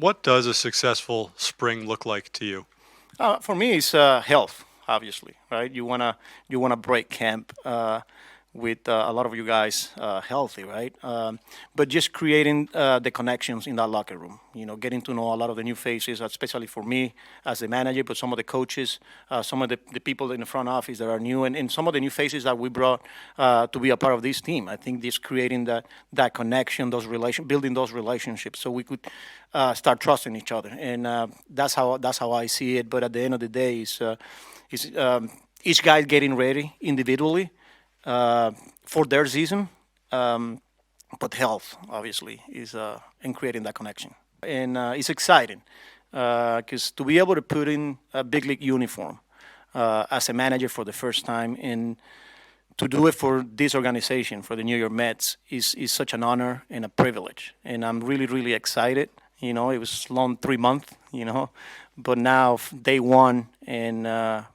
What does a successful spring look like to you? For me, it's health, obviously, right? You wanna break camp with a lot of you guys healthy, right? But just creating the connections in that locker room, getting to know a lot of the new faces, especially for me as the manager, but some of the coaches, some of the people in the front office that are new, and some of the new faces that we brought to be a part of this team. I think just creating that connection, building those relationships, so we could start trusting each other, and that's how I see it. But at the end of the day, is each guy getting ready individually for their season, but health obviously is in creating that connection, and it's exciting because to be able to put in a big league uniform as a manager for the first time and to do it for this organization, for the New York Mets, is such an honor and a privilege, and I'm really really excited. It was long 3 months, but now day one and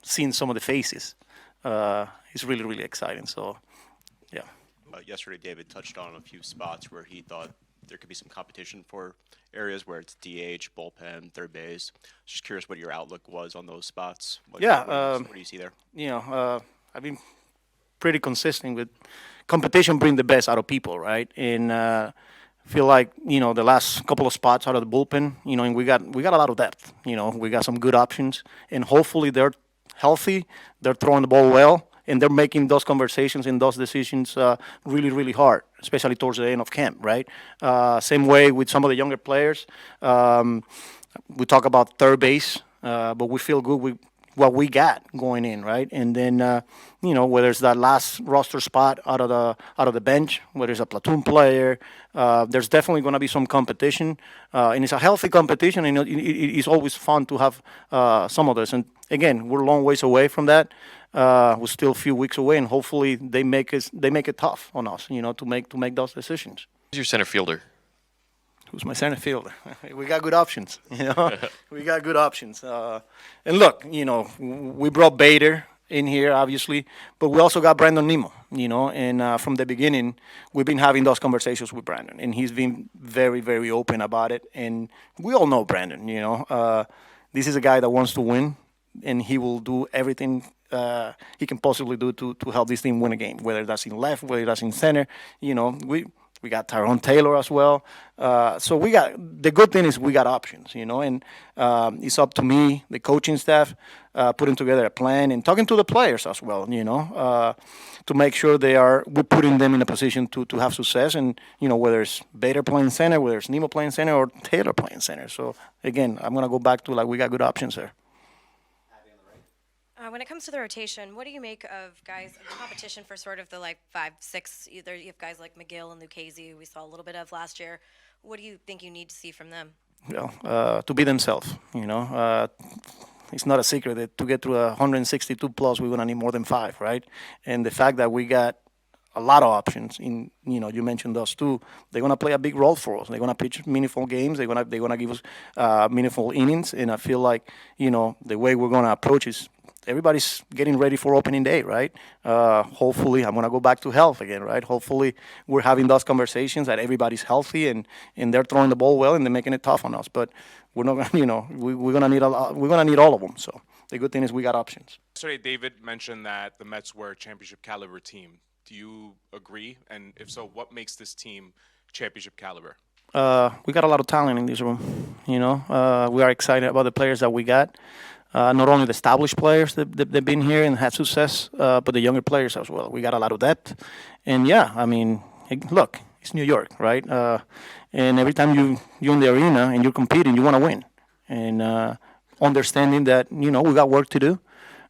seeing some of the faces is really really exciting. So yeah. Yesterday, David touched on a few spots where he thought there could be some competition for areas where it's DH, bullpen, third base. Just curious what your outlook was on those spots. Yeah, What do you see there? I've been pretty consistent with competition, bring the best out of people, right? And feel like the last couple of spots out of the bullpen, and we got a lot of depth. We got some good options, and hopefully they're healthy, they're throwing the ball well, and they're making those conversations and those decisions really, really hard, especially towards the end of camp, right? Same way with some of the younger players. We talk about third base, but we feel good with what we got going in, right? And then whether it's that last roster spot out of the bench, whether it's a platoon player, there's definitely going to be some competition, and it's a healthy competition, and it's always fun to have some of this. And again, we're a long ways away from that. We're still a few weeks away, and hopefully they make it tough on us, to make those decisions. Who's your center fielder? Who's my center fielder? We got good options, We got good options. And look, we brought Bader in here, obviously, but we also got Brandon Nimmo, and from the beginning, we've been having those conversations with Brandon, and he's been very, very open about it. And we all know Brandon, this is a guy that wants to win, and he will do everything he can possibly do to help this team win a game, whether that's in left, whether that's in center. We got Tyrone Taylor as well. So the good thing is we got options, and it's up to me, the coaching staff, putting together a plan and talking to the players as well, to make sure we're putting them in a position to have success. And, whether it's Bader playing center, whether it's Nemo playing center, or Taylor playing center. So, again, I'm going to go back to we got good options there. When it comes to the rotation, what do you make of guys in competition for sort of the 5, 6? Either you have guys like McGill and Lucchese, who we saw a little bit of last year. What do you think you need to see from them? Well, to be themselves. It's not a secret that to get to 162 plus, we're gonna need more than 5, right? And the fact that we got a lot of options in, you mentioned those two, they're gonna play a big role for us. They're gonna pitch meaningful games. They're gonna give us meaningful innings. And I feel like the way we're gonna approach is everybody's getting ready for opening day, right? Hopefully, I'm gonna go back to health again, right? Hopefully, we're having those conversations that everybody's healthy and they're throwing the ball well and they're making it tough on us. But we're not gonna, we're gonna need we're gonna need all of them. So the good thing is we got options. Yesterday, David mentioned that the Mets were a championship caliber team. Do you agree? And if so, what makes this team championship caliber? We got a lot of talent in this room. We are excited about the players that we got. Not only the established players that they've been here and had success, but the younger players as well. We got a lot of depth. And yeah, I mean, look, it's New York, right? And every time you're in the arena and you're competing, you want to win. And understanding that, we got work to do.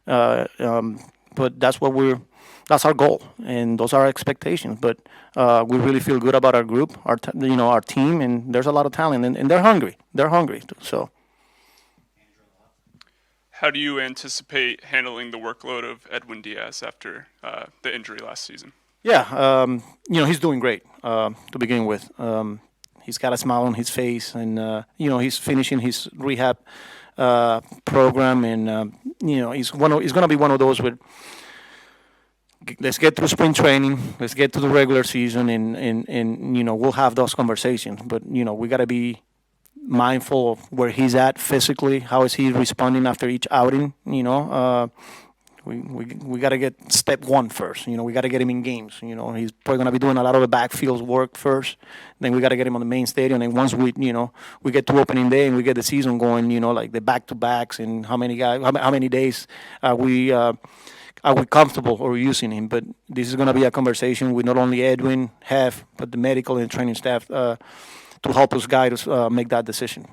But that's our goal, and those are our expectations. But we really feel good about our group, our team, and there's a lot of talent, and they're hungry. They're hungry, so. How do you anticipate handling the workload of Edwin Diaz after the injury last season? Yeah, he's doing great to begin with. He's got a smile on his face, and he's finishing his rehab program, and he's going to be one of those with. Let's get through spring training. Let's get to the regular season, and we'll have those conversations. But we got to be mindful of where he's at physically. How is he responding after each outing? We got to get step one first. We got to get him in games. He's probably going to be doing a lot of the backfield work first. Then we got to get him on the main stadium. And once we get to opening day and we get the season going, like the back-to-backs and how many guys, how many days are we comfortable or using him. But this is going to be a conversation with not only Edwin, Hef, but the medical and training staff to help us guide us make that decision.